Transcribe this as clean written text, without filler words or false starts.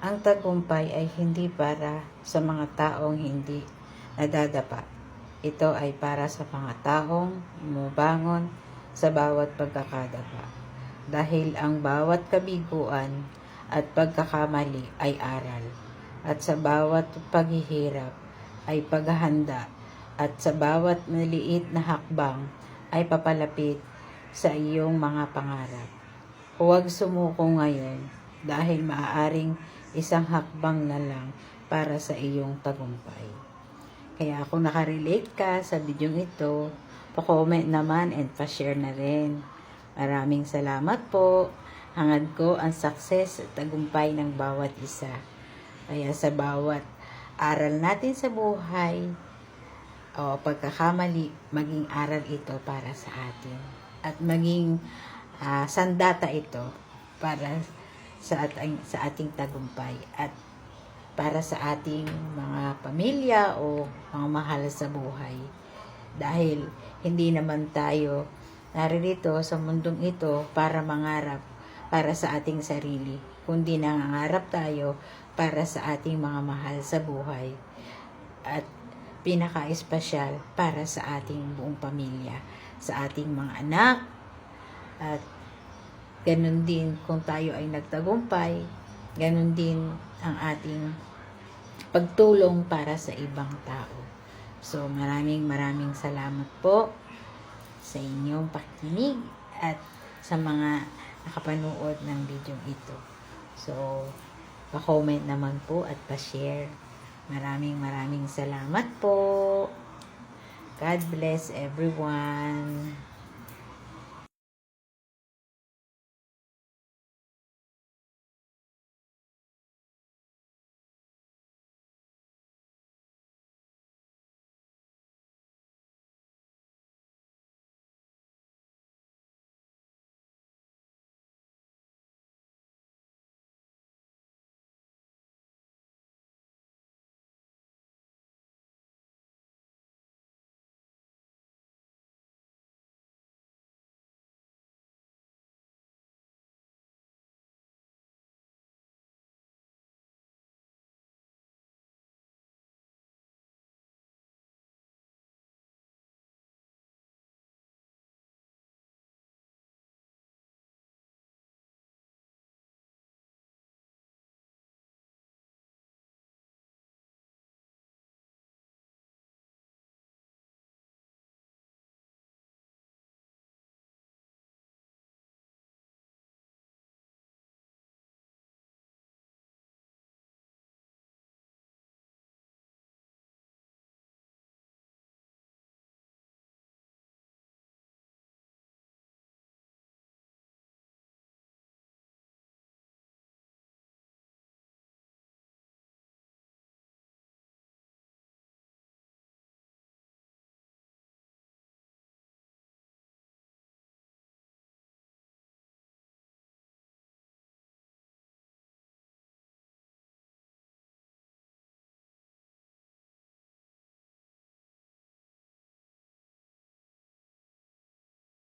Ang tagumpay ay hindi para sa mga taong hindi nadadapa. Ito ay para sa mga taong umubangon sa bawat pagkakadapa. Dahil ang bawat kabiguan at pagkakamali ay aral. At sa bawat paghihirap ay paghahanda. At sa bawat maliit na hakbang ay papalapit sa iyong mga pangarap. Huwag sumuko ngayon dahil maaaring isang hakbang na lang para sa iyong tagumpay. Kaya kung nakarelate ka sa video ito, pa-comment naman and pa-share na rin. Maraming salamat po. Hangad ko ang success at tagumpay ng bawat isa. Kaya sa bawat aral natin sa buhay o pagkakamali, maging aral ito para sa atin. At maging sandata ito para sa ating tagumpay at para sa ating mga pamilya o mga mahal sa buhay. Dahil hindi naman tayo naririto sa mundong ito para mangarap para sa ating sarili, kundi nangangarap tayo para sa ating mga mahal sa buhay at pinaka-espesyal para sa ating buong pamilya, sa ating mga anak. At ganun din kung tayo ay nagtagumpay, ganun din ang ating pagtulong para sa ibang tao. So maraming salamat po sa inyong pakikinig at sa mga nakapanood ng video ito. So pa-comment naman po at pa-share. Maraming salamat po. God bless everyone.